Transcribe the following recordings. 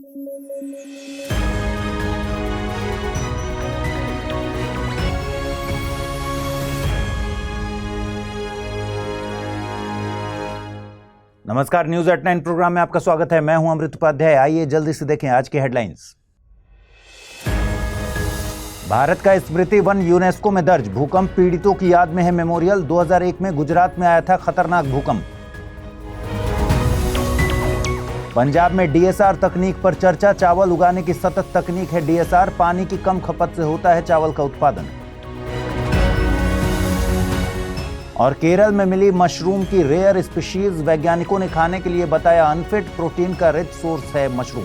नमस्कार, news at 9 programme में आपका स्वागत है। मैं हूं अमृत उपाध्याय। आइए जल्दी से देखें आज की हेडलाइंस। भारत का स्मृति वन यूनेस्को में दर्ज, भूकंप पीड़ितों की याद में है मेमोरियल। 2001 में गुजरात में आया था खतरनाक भूकंप। पंजाब में डीएसआर तकनीक पर चर्चा, चावल उगाने की सतत तकनीक है डीएसआर, पानी की कम खपत से होता है चावल का उत्पादन। और केरल में मिली मशरूम की रेयर स्पीशीज, वैज्ञानिकों ने खाने के लिए बताया अनफिट, प्रोटीन का रिच सोर्स है मशरूम।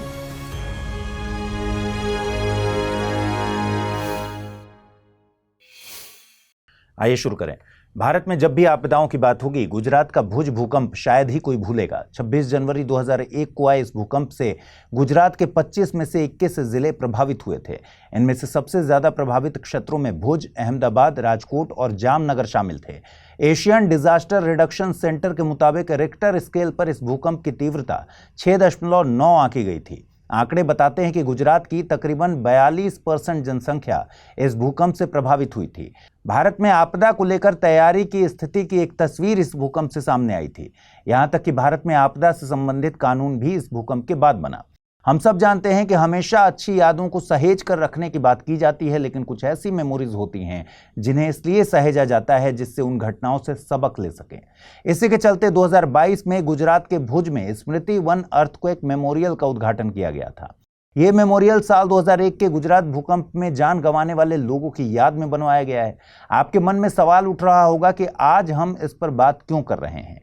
आइए शुरू करें। भारत में जब भी आपदाओं की बात होगी, गुजरात का भुज भूकंप शायद ही कोई भूलेगा। 26 जनवरी 2001 को आए इस भूकंप से गुजरात के 25 में से 21 जिले प्रभावित हुए थे। इनमें से सबसे ज्यादा प्रभावित क्षेत्रों में भुज, अहमदाबाद, राजकोट और जामनगर शामिल थे। एशियन डिजास्टर रिडक्शन सेंटर के मुताबिक रिक्टर स्केल पर इस भूकंप की तीव्रता 6.9 आंकी गई थी। आंकड़े बताते हैं कि गुजरात की तकरीबन 42% जनसंख्या इस भूकंप से प्रभावित हुई थी। भारत में आपदा को लेकर तैयारी की स्थिति की एक तस्वीर इस भूकंप से सामने आई थी। यहां तक कि भारत में आपदा से संबंधित कानून भी इस भूकंप के बाद बना। हम सब जानते हैं कि हमेशा अच्छी यादों को सहेज कर रखने की बात की जाती है, लेकिन कुछ ऐसी मेमोरीज होती हैं जिन्हें इसलिए सहेजा जाता है जिससे उन घटनाओं से सबक ले सकें। इसी के चलते 2022 में गुजरात के भुज में स्मृति वन अर्थक्वेक मेमोरियल का उद्घाटन किया गया था। ये मेमोरियल साल 2001 के गुजरात भूकंप में जान गंवाने वाले लोगों की याद में बनवाया गया है। आपके मन में सवाल उठ रहा होगा कि आज हम इस पर बात क्यों कर रहे हैं।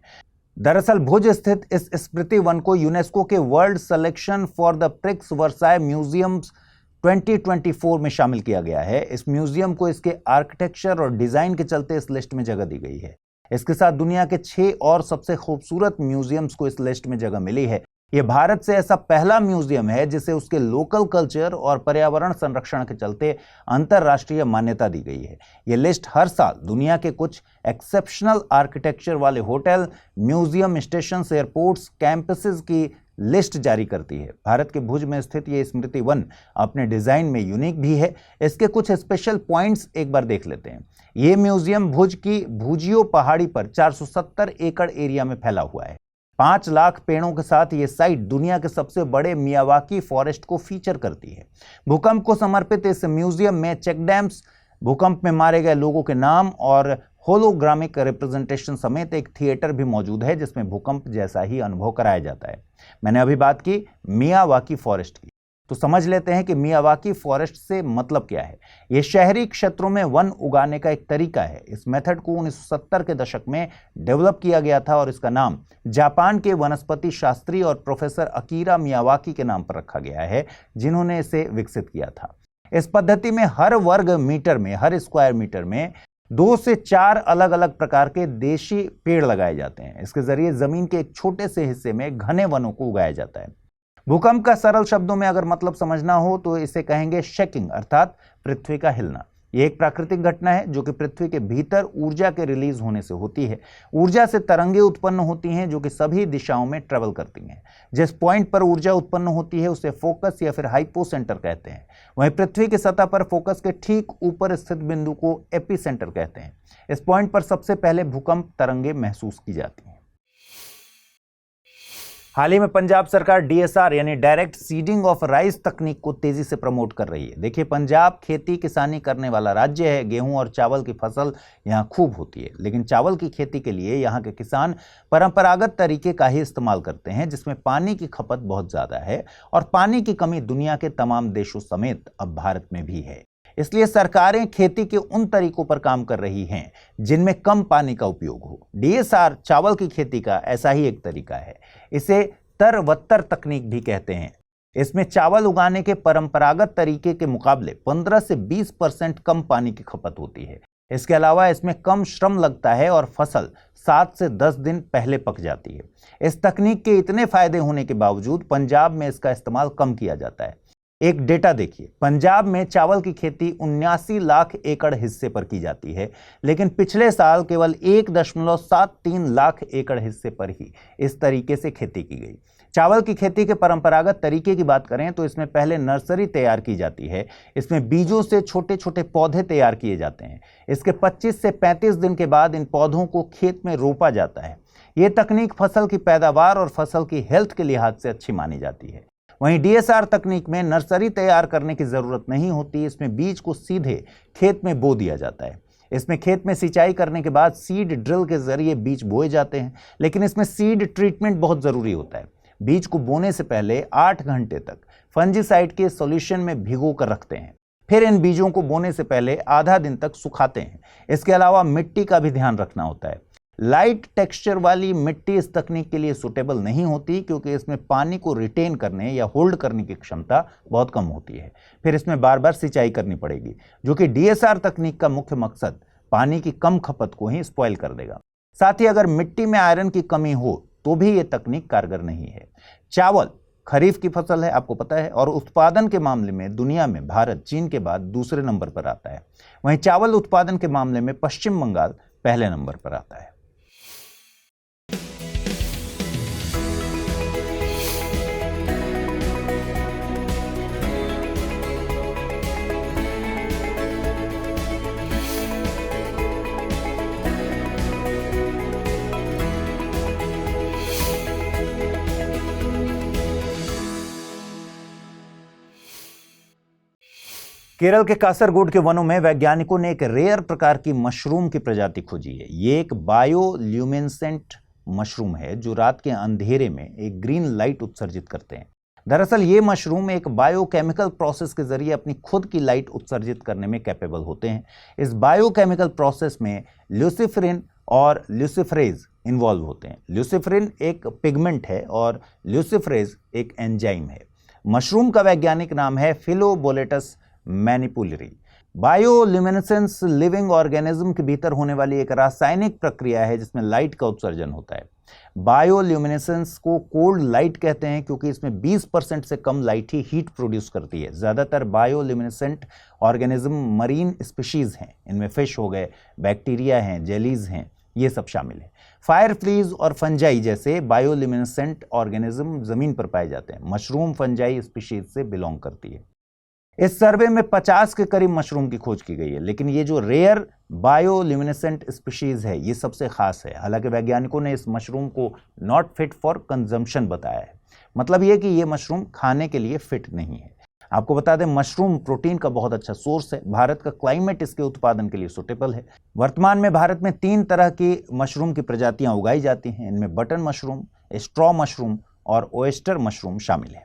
दरअसल भुज स्थित इस स्मृति वन को यूनेस्को के world selection for the prix Versailles museums 2024 में शामिल किया गया है। इस म्यूजियम को इसके आर्किटेक्चर और डिजाइन के चलते इस लिस्ट में जगह दी गई है। इसके साथ दुनिया के 6 और सबसे खूबसूरत म्यूजियम्स को इस लिस्ट में जगह मिली है। यह भारत से ऐसा पहला म्यूजियम है जिसे उसके लोकल कल्चर और पर्यावरण संरक्षण के चलते अंतरराष्ट्रीय मान्यता दी गई है। यह लिस्ट हर साल दुनिया के कुछ एक्सेप्शनल आर्किटेक्चर वाले hotel, museum, station, airports, campuses की लिस्ट जारी करती है। भारत के भुज में स्थित यह स्मृति वन अपने डिजाइन में यूनिक भी है। इसके कुछ स्पेशल पॉइंट्स एक बार देख लेते हैं। यह म्यूजियम भुज की भुजियो पहाड़ी पर 470 एकड़ एरिया में फैला हुआ है। 5 लाख पेड़ों के साथ ये साइट दुनिया के सबसे बड़े मियावाकी फॉरेस्ट को फीचर करती है। भूकंप को समर्पित इस म्यूजियम में चेक डैम्स, भूकंप में मारे गए लोगों के नाम और होलोग्रामिक रिप्रेजेंटेशन समेत एक थिएटर भी मौजूद है जिसमें भूकंप जैसा ही अनुभव कराया जाता है। मैंने अभी बात की मियावाकी फॉरेस्ट की, तो समझ लेते हैं कि मियावाकी फॉरेस्ट से मतलब क्या है। यह शहरी क्षेत्रों में वन उगाने का एक तरीका है। इस मेथड को 1970 के दशक में डेवलप किया गया था और इसका नाम जापान के वनस्पति शास्त्री और प्रोफेसर अकीरा मियावाकी के नाम पर रखा गया है, जिन्होंने इसे विकसित किया था। इस पद्धति में हर वर्ग मीटर में, हर स्क्वायर मीटर में 2 से 4 अलग अलग प्रकार के देशी पेड़ लगाए जाते हैं। इसके जरिए जमीन के एक छोटे से हिस्से में घने वनों को उगाया जाता है। भूकंप का सरल शब्दों में अगर मतलब समझना हो तो इसे कहेंगे शेकिंग, अर्थात पृथ्वी का हिलना। यह एक प्राकृतिक घटना है जो कि पृथ्वी के भीतर ऊर्जा के रिलीज होने से होती है। ऊर्जा से तरंगें उत्पन्न होती हैं जो कि सभी दिशाओं में ट्रेवल करती हैं। जिस पॉइंट पर ऊर्जा उत्पन्न होती है उसे फोकस या फिर हाइपोसेंटर कहते हैं। वहीं पृथ्वी की सतह पर फोकस के ठीक ऊपर स्थित बिंदु को एपिसेंटर कहते हैं। इस पॉइंट पर सबसे पहले भूकंप तरंगें महसूस की जाती हैं। हाल ही में पंजाब सरकार डीएसआर यानी डायरेक्ट सीडिंग ऑफ राइस तकनीक को तेजी से प्रमोट कर रही है। देखिए, पंजाब खेती किसानी करने वाला राज्य है। गेहूं और चावल की फसल यहां खूब होती है, लेकिन चावल की खेती के लिए यहां के किसान परंपरागत तरीके का ही इस्तेमाल करते हैं जिसमें पानी की खपत बहुत ज्यादा है और पानी की कमी दुनिया के तमाम देशों समेत अब भारत में भी है। इसलिए सरकारें खेती के उन तरीकों पर काम कर रही हैं जिनमें कम पानी का उपयोग हो। डीएसआर चावल की खेती का ऐसा ही एक तरीका है। इसे तरवत्तर तकनीक भी कहते हैं। इसमें चावल उगाने के परंपरागत तरीके के मुकाबले 15 से 20% कम पानी की खपत होती है। इसके अलावा इसमें कम श्रम लगता है और फसल 7 से 10 दिन पहले पक जाती है। इस तकनीक के इतने फायदे होने के बावजूद पंजाब में इसका इस्तेमाल कम किया जाता है। एक डेटा देखिए, पंजाब में चावल की खेती 79 लाख एकड़ हिस्से पर की जाती है, लेकिन पिछले साल केवल 1.73 लाख एकड़ हिस्से पर ही इस तरीके से खेती की गई। चावल की खेती के परंपरागत तरीके की बात करें तो इसमें पहले नर्सरी तैयार की जाती है। इसमें बीजों से छोटे छोटे पौधे तैयार किए जाते हैं। इसके 25 से 35 दिन के बाद इन पौधों को खेत में रोपा जाता है। ये तकनीक फसल की पैदावार और फसल की हेल्थ के लिहाज से अच्छी मानी जाती है। वहीं डीएसआर तकनीक में नर्सरी तैयार करने की जरूरत नहीं होती। इसमें बीज को सीधे खेत में बो दिया जाता है। इसमें खेत में सिंचाई करने के बाद सीड ड्रिल के जरिए बीज बोए जाते हैं, लेकिन इसमें सीड ट्रीटमेंट बहुत जरूरी होता है। बीज को बोने से पहले 8 घंटे तक फंजीसाइड के सॉल्यूशन में भिगो कर रखते हैं। फिर इन बीजों को बोने से पहले आधा दिन तक सुखाते हैं। इसके अलावा मिट्टी का भी ध्यान रखना होता है। लाइट टेक्सचर वाली मिट्टी इस तकनीक के लिए सुटेबल नहीं होती, क्योंकि इसमें पानी को रिटेन करने या होल्ड करने की क्षमता बहुत कम होती है। फिर इसमें बार बार सिंचाई करनी पड़ेगी, जो कि डीएसआर तकनीक का मुख्य मकसद पानी की कम खपत को ही स्पॉइल कर देगा। साथ ही अगर मिट्टी में आयरन की कमी हो तो भी यह तकनीक कारगर नहीं है। चावल खरीफ की फसल है, आपको पता है, और उत्पादन के मामले में दुनिया में भारत चीन के बाद दूसरे नंबर पर आता है। वहीं चावल उत्पादन के मामले में पश्चिम बंगाल पहले नंबर पर आता है। केरल के कासरगोड के वनों में वैज्ञानिकों ने एक रेयर प्रकार की मशरूम की प्रजाति खोजी है। ये एक बायोल्यूमिनेसेंट मशरूम है जो रात के अंधेरे में एक ग्रीन लाइट उत्सर्जित करते हैं। दरअसल ये मशरूम एक बायोकेमिकल प्रोसेस के जरिए अपनी खुद की लाइट उत्सर्जित करने में कैपेबल होते हैं। इस बायोकेमिकल प्रोसेस में ल्यूसिफरिन और ल्यूसिफरेज इन्वॉल्व होते हैं। ल्यूसिफरिन एक पिगमेंट है और ल्यूसिफरेज एक एंजाइम है। मशरूम का वैज्ञानिक नाम है फिलोबोलेटस मैनिपुलरी। बायोल्यूमिनेसेंस लिविंग ऑर्गेनिज्म के भीतर होने वाली एक रासायनिक प्रक्रिया है जिसमें लाइट का उत्सर्जन होता है। बायोल्यूमिनेसेंस को कोल्ड लाइट कहते हैं क्योंकि इसमें 20% से कम लाइट ही हीट प्रोड्यूस करती है। ज़्यादातर बायोल्यूमिनेसेंट ऑर्गेनिज्म मरीन स्पीशीज हैं। इनमें फिश हो गए, बैक्टीरिया हैं, जेलीज हैं, ये सब शामिल है। फायर फ्लीज और फंजाई जैसे बायोल्यूमिनेसेंट ऑर्गेनिज्म जमीन पर पाए जाते हैं। मशरूम फंजाई स्पीशीज से बिलोंग करती है। इस सर्वे में 50 के करीब मशरूम की खोज की गई है, लेकिन ये जो रेयर बायोल्यूमिनेसेंट स्पीशीज है ये सबसे खास है। हालांकि वैज्ञानिकों ने इस मशरूम को नॉट फिट फॉर कंजम्पशन बताया है। मतलब ये कि ये मशरूम खाने के लिए फिट नहीं है। आपको बता दें, मशरूम प्रोटीन का बहुत अच्छा सोर्स है। भारत का क्लाइमेट इसके उत्पादन के लिए सुटेबल है। वर्तमान में भारत में 3 तरह की मशरूम की प्रजातियां उगाई जाती हैं। इनमें बटन मशरूम, स्ट्रॉ मशरूम और ओएस्टर मशरूम शामिल है।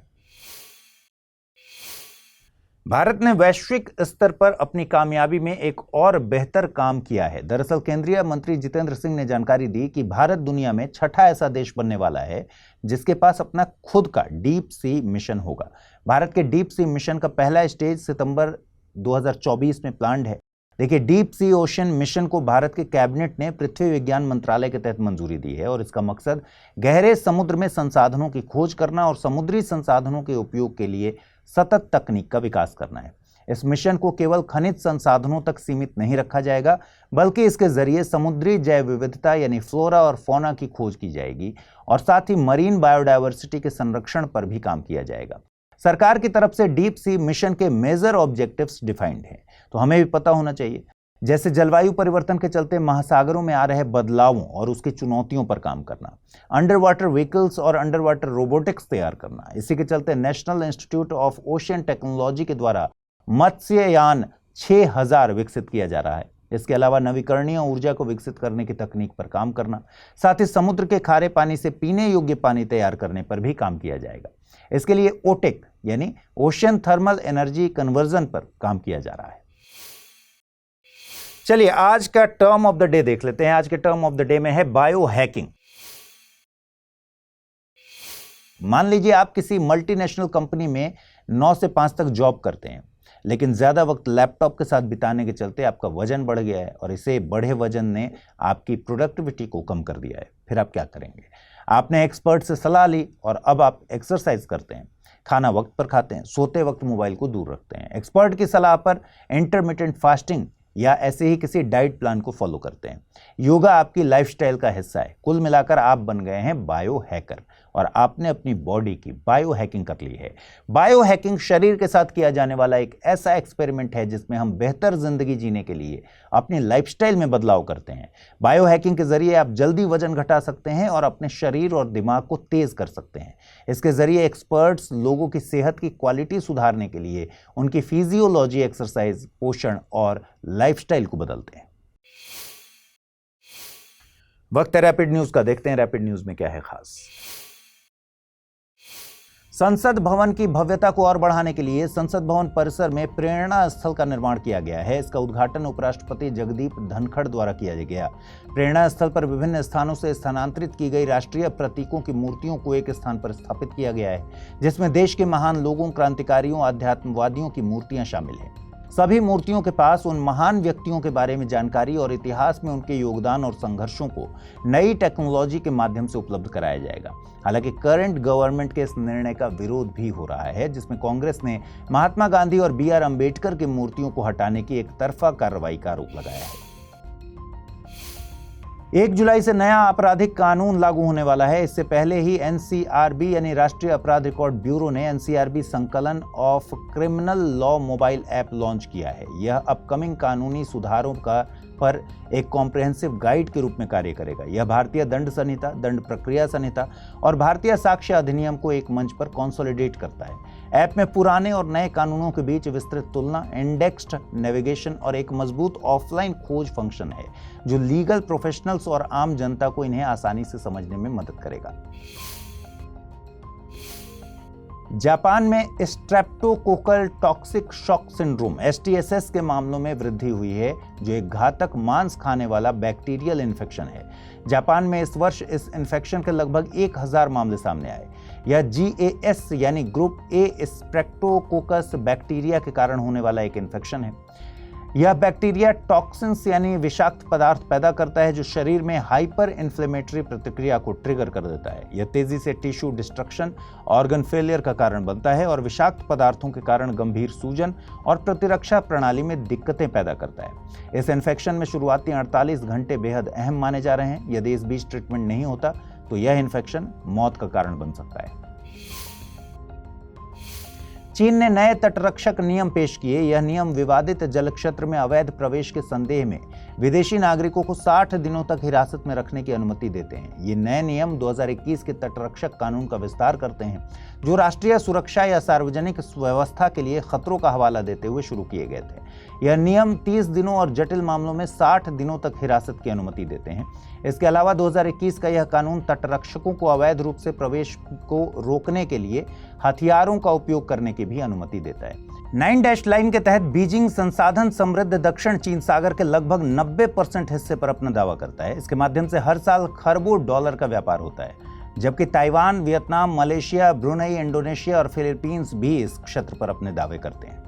भारत ने वैश्विक स्तर पर अपनी कामयाबी में एक और बेहतर काम किया है। दरअसल केंद्रीय मंत्री जितेंद्र सिंह ने जानकारी दी कि भारत दुनिया में 6ठा ऐसा देश बनने वाला है जिसके पास अपना खुद का डीप सी मिशन होगा। भारत के डीप सी मिशन का पहला स्टेज सितंबर 2024 में प्लान्ड है। देखिए, डीप सी ओशन मिशन को भारत के कैबिनेट ने पृथ्वी विज्ञान मंत्रालय के तहत मंजूरी दी है और इसका मकसद गहरे समुद्र में संसाधनों की खोज करना और समुद्री संसाधनों के उपयोग के लिए सतत तकनीक का विकास करना है। इस मिशन को केवल खनिज संसाधनों तक सीमित नहीं रखा जाएगा, बल्कि इसके जरिए समुद्री जैव विविधता यानी फ्लोरा और फौना की खोज की जाएगी और साथ ही मरीन बायोडायवर्सिटी के संरक्षण पर भी काम किया जाएगा। सरकार की तरफ से डीप सी मिशन के मेजर ऑब्जेक्टिव्स डिफाइंड हैं, तो हमें भी पता होना चाहिए। जैसे जलवायु परिवर्तन के चलते महासागरों में आ रहे बदलावों और उसकी चुनौतियों पर काम करना, अंडर वाटर व्हीकल्स और अंडर वाटर रोबोटिक्स तैयार करना। इसी के चलते national institute of ocean technology के द्वारा मत्स्ययान 6000 विकसित किया जा रहा है। इसके अलावा नवीकरणीय ऊर्जा को विकसित करने की तकनीक पर काम करना, साथ ही समुद्र के खारे पानी से पीने योग्य पानी तैयार करने पर भी काम किया जाएगा। इसके लिए ओटेक यानी ओशियन थर्मल एनर्जी कन्वर्जन पर काम किया जा रहा है। चलिए आज का टर्म ऑफ द डे देख लेते हैं। आज के टर्म ऑफ द डे में है बायो हैकिंग। मान लीजिए आप किसी मल्टीनेशनल कंपनी में 9 से 5 तक जॉब करते हैं, लेकिन ज्यादा वक्त लैपटॉप के साथ बिताने के चलते आपका वजन बढ़ गया है और इसे बढ़े वजन ने आपकी प्रोडक्टिविटी को कम कर दिया है। फिर आप क्या करेंगे? आपने एक्सपर्ट से सलाह ली और अब आप एक्सरसाइज करते हैं, खाना वक्त पर खाते हैं, सोते वक्त मोबाइल को दूर रखते हैं, एक्सपर्ट की सलाह पर इंटरमिटेंट फास्टिंग या ऐसे ही किसी डाइट प्लान को फॉलो करते हैं। योगा आपकी लाइफस्टाइल का हिस्सा है। कुल मिलाकर आप बन गए हैं बायो हैकर और आपने अपनी बॉडी की बायो हैकिंग कर ली है। बायो हैकिंग शरीर के साथ किया जाने वाला एक ऐसा एक्सपेरिमेंट है जिसमें हम बेहतर जिंदगी जीने के लिए अपनी लाइफस्टाइल में बदलाव करते हैं। बायो हैकिंग के जरिए आप जल्दी वजन घटा सकते हैं और अपने शरीर और दिमाग को तेज कर सकते हैं। इसके जरिए एक्सपर्ट्स लोगों की सेहत की क्वालिटी सुधारने के लिए उनकी फिजियोलॉजी, एक्सरसाइज, पोषण और लाइफस्टाइल को बदलते हैं। वक्त है रैपिड न्यूज का। देखते हैं रैपिड न्यूज में क्या है खास। संसद भवन की भव्यता को और बढ़ाने के लिए संसद भवन परिसर में प्रेरणा स्थल का निर्माण किया गया है। इसका उद्घाटन उपराष्ट्रपति जगदीप धनखड़ द्वारा किया गया। प्रेरणा स्थल पर विभिन्न स्थानों से स्थानांतरित की गई राष्ट्रीय प्रतीकों की मूर्तियों को एक स्थान पर स्थापित किया गया है, जिसमें देश के महान लोगों, क्रांतिकारियों, अध्यात्मवादियों की मूर्तियां शामिल हैं। सभी मूर्तियों के पास उन महान व्यक्तियों के बारे में जानकारी और इतिहास में उनके योगदान और संघर्षों को नई टेक्नोलॉजी के माध्यम से उपलब्ध कराया जाएगा। हालांकि करंट गवर्नमेंट के इस निर्णय का विरोध भी हो रहा है, जिसमें कांग्रेस ने महात्मा गांधी और BR अम्बेडकर की मूर्तियों को हटाने की एक तरफा कार्रवाई का आरोप लगाया है। 1 जुलाई से नया आपराधिक कानून लागू होने वाला है। इससे पहले ही NCRB यानी राष्ट्रीय अपराध रिकॉर्ड ब्यूरो ने NCRB संकलन of criminal law mobile app launch किया है। यह अपकमिंग कानूनी सुधारों पर एक कॉम्प्रिहेंसिव गाइड के रूप में कार्य करेगा। यह भारतीय दंड संहिता, दंड प्रक्रिया संहिता और भारतीय साक्ष्य अधिनियम को एक मंच पर कंसोलिडेट करता है। ऐप में पुराने और नए कानूनों के बीच विस्तृत तुलना, इंडेक्स्ड नेविगेशन और एक मजबूत ऑफलाइन खोज फंक्शन है, जो लीगल प्रोफेशनल्स और आम जनता को इन्हें आसानी से समझने में मदद करेगा। जापान में streptococcal toxic shock syndrome STSS के मामलों में वृद्धि हुई है, जो एक घातक मांस खाने वाला बैक्टीरियल इन्फेक्शन है। जापान में इस वर्ष इस इन्फेक्शन के लगभग 1000 मामले सामने आए। यह GAS यानी ग्रुप A स्ट्रेप्टोकोकस बैक्टीरिया के कारण होने वाला एक इन्फेक्शन है। यह बैक्टीरिया टॉक्सिन्स यानी विषाक्त पदार्थ पैदा करता है, जो शरीर में हाइपर इन्फ्लेमेटरी प्रतिक्रिया को ट्रिगर कर देता है। यह तेजी से टिश्यू डिस्ट्रक्शन, ऑर्गन फेलियर का कारण बनता है और विषाक्त पदार्थों के कारण गंभीर सूजन और प्रतिरक्षा प्रणाली में दिक्कतें पैदा करता है। इस इन्फेक्शन में शुरुआती 48 घंटे बेहद अहम माने जा रहे हैं। यदि इस बीच ट्रीटमेंट नहीं होता तो यह इन्फेक्शन मौत का कारण बन सकता है। चीन ने नए तटरक्षक नियम पेश किए। यह नियम विवादित जल क्षेत्र में अवैध प्रवेश के संदेह में विदेशी नागरिकों को 60 दिनों तक हिरासत में रखने की अनुमति देते हैं। ये नए नियम 2021 के तटरक्षक कानून का विस्तार करते हैं, जो राष्ट्रीय सुरक्षा या सार्वजनिक व्यवस्था के लिए खतरों का हवाला देते हुए शुरू किए गए थे। यह नियम 30 दिनों और जटिल मामलों में 60 दिनों तक हिरासत की अनुमति देते हैं। इसके अलावा 2021 का यह कानून तटरक्षकों को अवैध रूप से प्रवेश को रोकने के लिए हथियारों का उपयोग करने की भी अनुमति देता है। 9 डैश लाइन के तहत बीजिंग संसाधन समृद्ध दक्षिण चीन सागर के लगभग 90% हिस्से पर अपना दावा करता है। इसके माध्यम से हर साल खरबों डॉलर का व्यापार होता है, जबकि Taiwan, Vietnam, Malaysia, Brunei, Indonesia और फिलीपींस भी इस क्षेत्र पर अपने दावे करते हैं।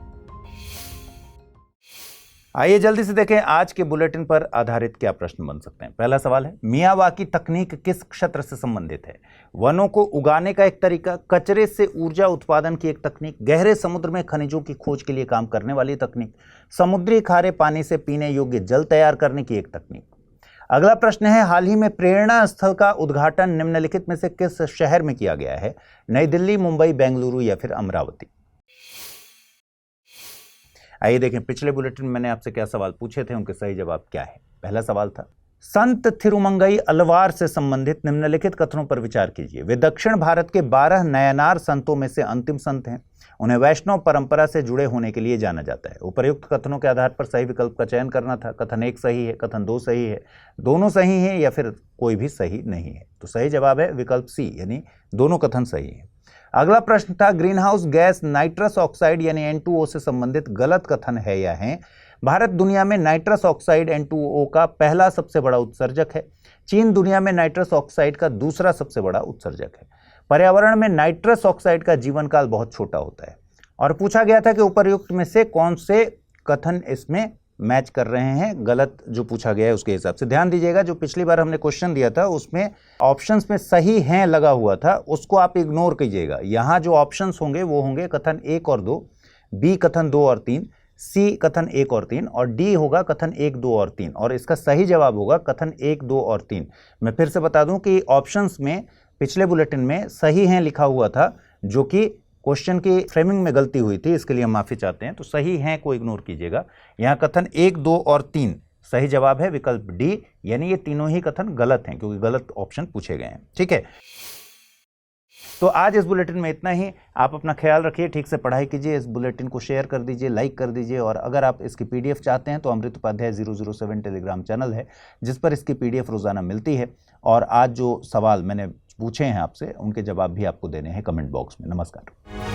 आइए जल्दी से देखें आज के बुलेटिन पर आधारित क्या प्रश्न बन सकते हैं। पहला सवाल है, मियावाकी तकनीक किस क्षेत्र से संबंधित है? वनों को उगाने का एक तरीका, कचरे से ऊर्जा उत्पादन की एक तकनीक, गहरे समुद्र में खनिजों की खोज के लिए काम करने वाली तकनीक, समुद्री खारे पानी से पीने योग्य जल तैयार करने की एक तकनीक। अगला प्रश्न है, हाल ही में प्रेरणा स्थल का उद्घाटन निम्नलिखित में से किस शहर में किया गया है? नई दिल्ली, मुंबई, बेंगलुरु या फिर अमरावती? आइए देखें पिछले बुलेटिन में मैंने आपसे क्या सवाल पूछे थे, उनके सही जवाब क्या है। पहला सवाल था, संत थिरुमंगई अलवार से संबंधित निम्नलिखित कथनों पर विचार कीजिए। वे दक्षिण भारत के 12 नयनार संतों में से अंतिम संत हैं। उन्हें वैष्णव परंपरा से जुड़े होने के लिए जाना जाता है। उपर्युक्त कथनों के आधार पर सही विकल्प का चयन करना था। कथन 1 सही है, कथन 2 सही है, दोनों सही है या फिर कोई भी सही नहीं है। तो सही जवाब है विकल्प सी, यानी दोनों कथन सही है। अगला प्रश्न था, green house gas nitrous oxide यानी N2O से संबंधित गलत कथन है या है? भारत दुनिया में नाइट्रस ऑक्साइड N2O का पहला सबसे बड़ा उत्सर्जक है। चीन दुनिया में नाइट्रस ऑक्साइड का दूसरा सबसे बड़ा उत्सर्जक है। पर्यावरण में नाइट्रस ऑक्साइड का जीवन काल बहुत छोटा होता है। और पूछा गया था कि उपर्युक्त में से कौन से कथन इसमें मैच कर रहे हैं, गलत जो पूछा गया है उसके हिसाब से। ध्यान दीजिएगा, जो पिछली बार हमने क्वेश्चन दिया था उसमें ऑप्शंस में सही हैं लगा हुआ था, उसको आप इग्नोर कीजिएगा। यहाँ जो ऑप्शंस होंगे वो होंगे कथन 1 और 2, बी कथन 2 और 3, सी कथन 1 और 3 और डी होगा कथन 1, 2 और 3। और इसका सही जवाब होगा कथन 1, 2 और 3। मैं फिर से बता दूं कि ऑप्शंस में पिछले बुलेटिन में सही हैं लिखा हुआ था, जो कि क्वेश्चन की फ्रेमिंग में गलती हुई थी, इसके लिए हम माफी चाहते हैं। तो सही हैं को इग्नोर कीजिएगा। यहाँ कथन 1, 2 और 3 सही जवाब है विकल्प डी, यानी ये तीनों ही कथन गलत हैं क्योंकि गलत ऑप्शन पूछे गए हैं। ठीक है, तो आज इस बुलेटिन में इतना ही। आप अपना ख्याल रखिए, ठीक से पढ़ाई कीजिए, इस बुलेटिन को शेयर कर दीजिए, लाइक कर दीजिए, और अगर आप इसकी पीडीएफ चाहते हैं तो अमृत उपाध्याय 007 टेलीग्राम चैनल है जिस पर इसकी पीडीएफ रोजाना मिलती है। और आज जो सवाल मैंने पूछे हैं आपसे, उनके जवाब भी आपको देने हैं कमेंट बॉक्स में। नमस्कार।